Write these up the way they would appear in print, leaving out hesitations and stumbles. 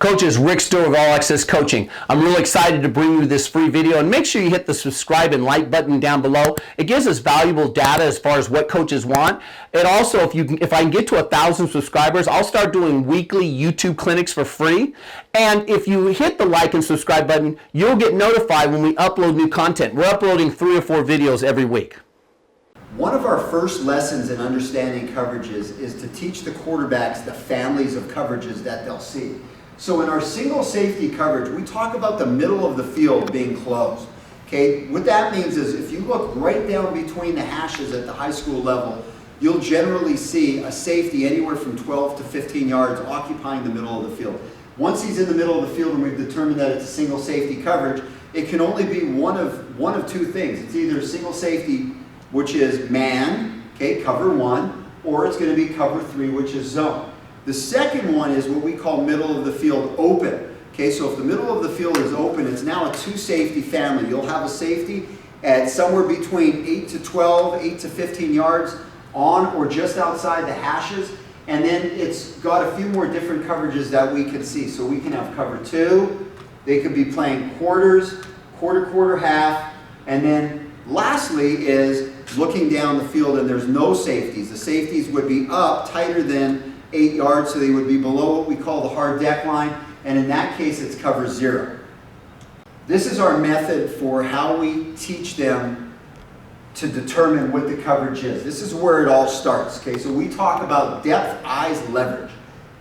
Coaches, Rick Stewart of All Access Coaching. I'm really excited to bring you this free video, and make sure you hit the subscribe and like button down below. It gives us valuable data as far as what coaches want. And also, if I can get to 1,000 subscribers, I'll start doing weekly YouTube clinics for free. And if you hit the like and subscribe button, you'll get notified when we upload new content. We're uploading 3 or 4 videos every week. One of our first lessons in understanding coverages is to teach the quarterbacks the families of coverages that they'll see. So in our single safety coverage, we talk about the middle of the field being closed. Okay, what that means is if you look right down between the hashes at the high school level, you'll generally see a safety anywhere from 12 to 15 yards occupying the middle of the field. Once he's in the middle of the field and we've determined that it's a single safety coverage, it can only be one of two things. It's either single safety, which is man, okay, cover 1, or it's going to be cover 3, which is zone. The second one is what we call middle of the field open. Okay, so if the middle of the field is open, it's now a 2 safety family. You'll have a safety at somewhere between 8 to 12, 8 to 15 yards on or just outside the hashes, and then it's got a few more different coverages that we can see. So we can have cover 2, they could be playing quarters, quarter, half, and then lastly is looking down the field and there's no safeties. The safeties would be up tighter than 8 yards, so they would be below what we call the hard deck line, and in that case it's cover 0. This is our method for how we teach them to determine what the coverage is. This is where it all starts. Okay, so we talk about depth, eyes, leverage.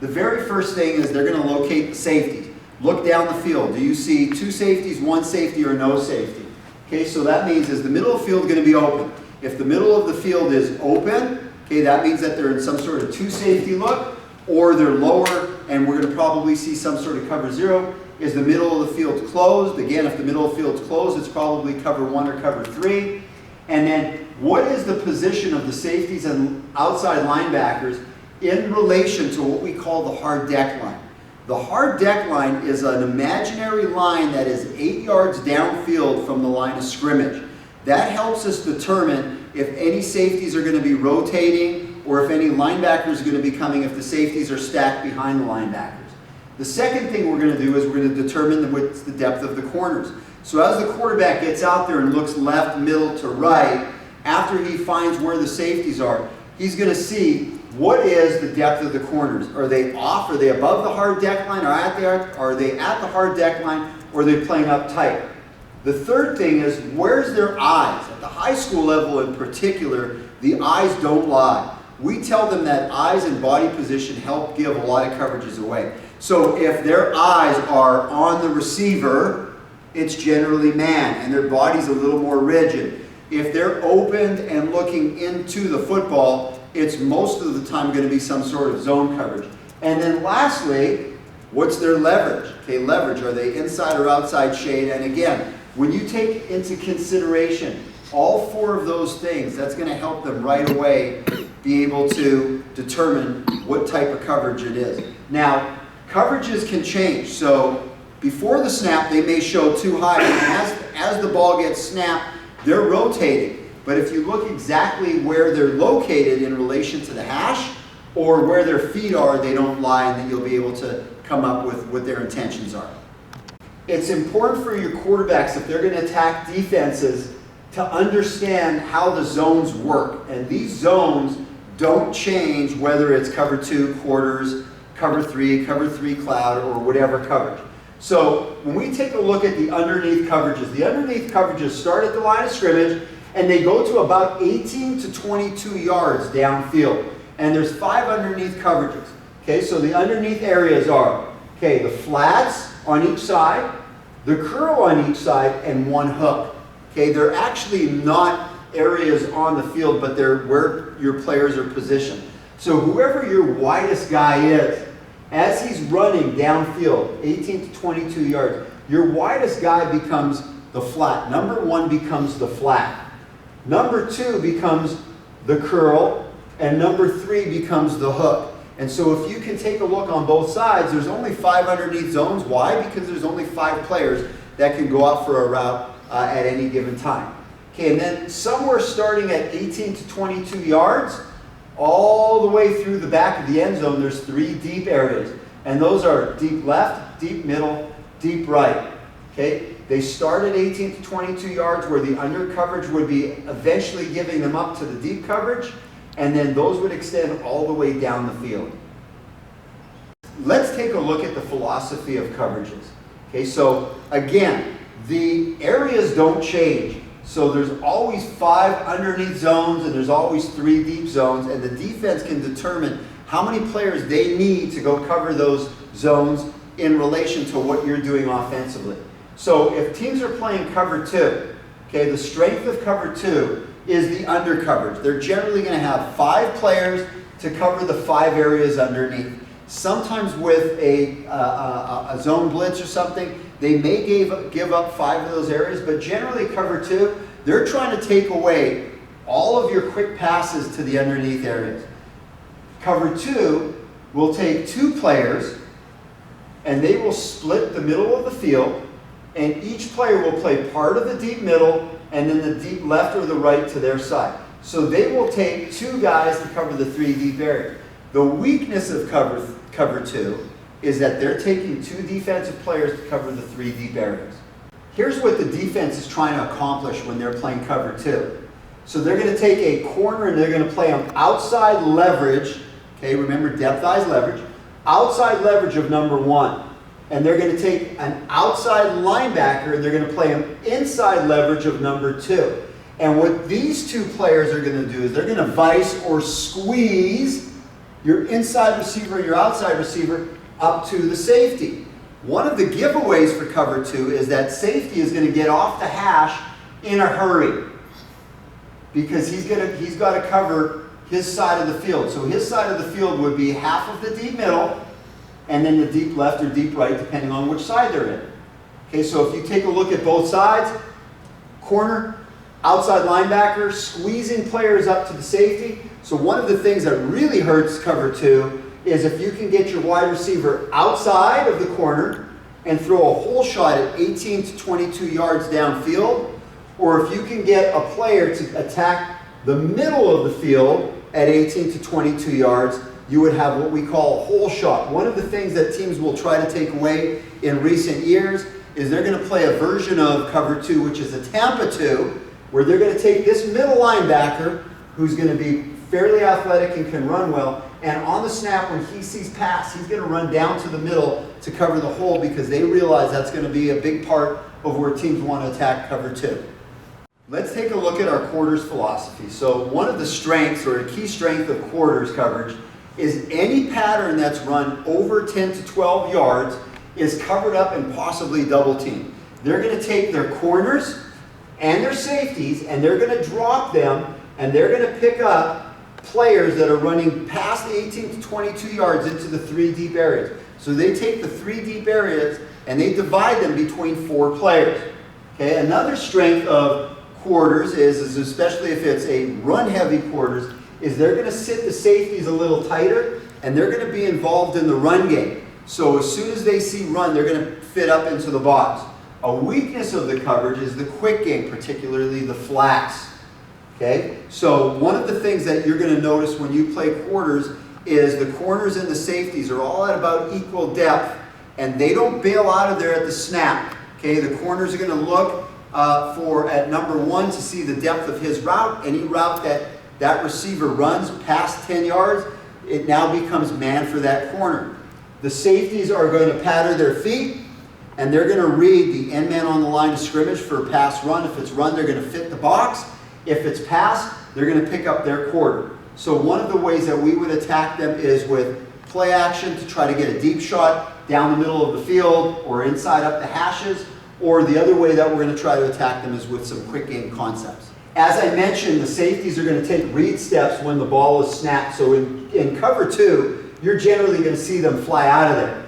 The very first thing is they're going to locate the safeties. Look down the field. Do you see 2 safeties, 1 safety, or no safety? Okay, so that means is the middle of the field going to be open? If the middle of the field is open, okay, that means that they're in some sort of 2 safety look, or they're lower, and we're going to probably see some sort of cover 0. Is the middle of the field closed? Again, if the middle of the field's closed, it's probably cover 1 or cover 3. And then, what is the position of the safeties and outside linebackers in relation to what we call the hard deck line? The hard deck line is an imaginary line that is 8 yards downfield from the line of scrimmage. That helps us determine if any safeties are going to be rotating or if any linebackers are going to be coming if the safeties are stacked behind the linebackers. The second thing we're going to do is we're going to determine what's the depth of the corners. So as the quarterback gets out there and looks left, middle to right, after he finds where the safeties are, he's going to see what is the depth of the corners. Are they off? Are they above the hard deck line? Are they at the hard deck line? Or are they playing up tight? The third thing is, where's their eyes? At the high school level in particular, the eyes don't lie. We tell them that eyes and body position help give a lot of coverages away. So if their eyes are on the receiver, it's generally man, and their body's a little more rigid. If they're opened and looking into the football, it's most of the time going to be some sort of zone coverage. And then lastly, what's their leverage? Okay, leverage, are they inside or outside shade? And again, when you take into consideration all 4 of those things, that's going to help them right away be able to determine what type of coverage it is. Now, coverages can change. So before the snap, they may show too high. And as the ball gets snapped, they're rotating. But if you look exactly where they're located in relation to the hash or where their feet are, they don't lie, and then you'll be able to come up with what their intentions are. It's important for your quarterbacks, if they're going to attack defenses, to understand how the zones work. And these zones don't change whether it's cover 2, quarters, cover 3 cloud, or whatever coverage. So when we take a look at the underneath coverages start at the line of scrimmage and they go to about 18 to 22 yards downfield. And there's 5 underneath coverages. Okay, so the underneath areas are, okay, the flats on each side, the curl on each side, and 1 hook. Okay, they're actually not areas on the field, but they're where your players are positioned. So whoever your widest guy is, as he's running downfield, 18 to 22 yards, your widest guy becomes the flat. Number 1 becomes the flat. Number 2 becomes the curl, and number 3 becomes the hook. And so if you can take a look on both sides, there's only 5 underneath zones. Why? Because there's only 5 players that can go out for a route at any given time. Okay, and then somewhere starting at 18 to 22 yards, all the way through the back of the end zone, there's 3 deep areas. And those are deep left, deep middle, deep right. Okay? They start at 18 to 22 yards where the under coverage would be eventually giving them up to the deep coverage, and then those would extend all the way down the field. Let's take a look at the philosophy of coverages. Okay, so again, the areas don't change. So there's always 5 underneath zones and there's always 3 deep zones, and the defense can determine how many players they need to go cover those zones in relation to what you're doing offensively. So if teams are playing cover 2, okay, the strength of cover 2 is the under coverage. They're generally going to have 5 players to cover the 5 areas underneath. Sometimes with a zone blitz or something, they may give up 5 of those areas, but generally cover 2, they're trying to take away all of your quick passes to the underneath areas. Cover 2 will take 2 players and they will split the middle of the field, and each player will play part of the deep middle and then the deep left or the right to their side. So they will take 2 guys to cover the 3 deep areas. The weakness of cover 2 is that they're taking 2 defensive players to cover the 3 deep areas. Here's what the defense is trying to accomplish when they're playing cover 2. So they're going to take a corner and they're going to play on outside leverage. Okay, remember depth eyes leverage. Outside leverage of number 1. And they're going to take an outside linebacker and they're going to play an inside leverage of number 2. And what these 2 players are going to do is they're going to vice or squeeze your inside receiver and your outside receiver up to the safety. One of the giveaways for cover 2 is that safety is going to get off the hash in a hurry because he's got to cover his side of the field. So his side of the field would be half of the deep middle and then the deep left or deep right, depending on which side they're in. Okay, so if you take a look at both sides, corner, outside linebacker, squeezing players up to the safety. So one of the things that really hurts cover 2 is if you can get your wide receiver outside of the corner and throw a hole shot at 18 to 22 yards downfield, or if you can get a player to attack the middle of the field at 18 to 22 yards, you would have what we call a hole shot. One of the things that teams will try to take away in recent years is they're going to play a version of cover 2, which is a Tampa 2, where they're going to take this middle linebacker, who's going to be fairly athletic and can run well, and on the snap when he sees pass, he's going to run down to the middle to cover the hole because they realize that's going to be a big part of where teams want to attack cover 2. Let's take a look at our quarters philosophy. So one of the strengths or a key strength of quarters coverage is any pattern that's run over 10 to 12 yards is covered up and possibly double teamed. They're going to take their corners and their safeties and they're going to drop them and they're going to pick up players that are running past the 18 to 22 yards into the 3 deep areas. So they take the 3 deep areas and they divide them between 4 players. Okay, another strength of quarters is especially if it's a run-heavy quarters, is they're going to sit the safeties a little tighter and they're going to be involved in the run game. So as soon as they see run, they're going to fit up into the box. A weakness of the coverage is the quick game, particularly the flats. Okay, so one of the things that you're going to notice when you play quarters is the corners and the safeties are all at about equal depth and they don't bail out of there at the snap. Okay, the corners are going to look at number 1 to see the depth of his route. Any route that receiver runs past 10 yards, it now becomes man for that corner. The safeties are going to patter their feet and they're going to read the end man on the line of scrimmage for a pass run. If it's run, they're going to fit the box. If it's pass, they're going to pick up their quarter. So one of the ways that we would attack them is with play action to try to get a deep shot down the middle of the field or inside up the hashes, or the other way that we're going to try to attack them is with some quick game concepts. As I mentioned, the safeties are going to take read steps when the ball is snapped. So in cover 2, you're generally going to see them fly out of there.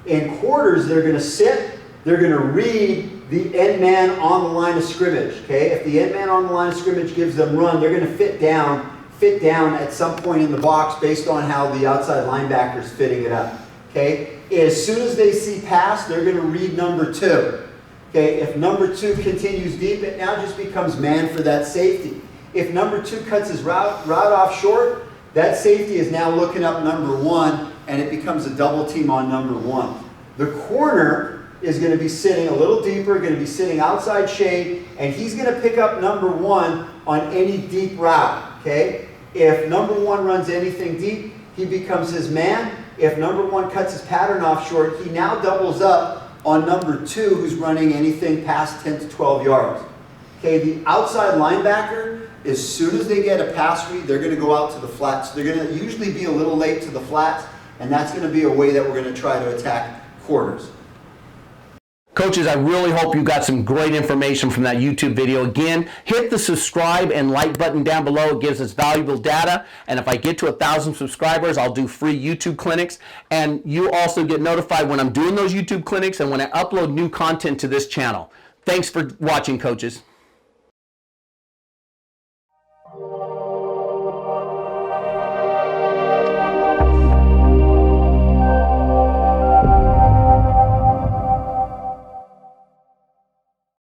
In quarters, they're going to sit, they're going to read the end man on the line of scrimmage. Okay, if the end man on the line of scrimmage gives them run, they're going to fit down at some point in the box based on how the outside linebacker is fitting it up. Okay, as soon as they see pass, they're going to read number 2. Okay, if number 2 continues deep, it now just becomes man for that safety. If number 2 cuts his route off short, that safety is now looking up number 1 and it becomes a double team on number one. The corner is going to be sitting a little deeper, going to be sitting outside shade, and he's going to pick up number one on any deep route, okay? If number one runs anything deep, he becomes his man. If number one cuts his pattern off short, he now doubles up on number two, who's running anything past 10 to 12 yards. Okay, the outside linebacker, as soon as they get a pass read, they're going to go out to the flats. They're going to usually be a little late to the flats, and that's going to be a way that we're going to try to attack quarters. Coaches, I really hope you got some great information from that YouTube video. Again, hit the subscribe and like button down below. It gives us valuable data. And if I get to 1,000 subscribers, I'll do free YouTube clinics. And you also get notified when I'm doing those YouTube clinics and when I upload new content to this channel. Thanks for watching, coaches.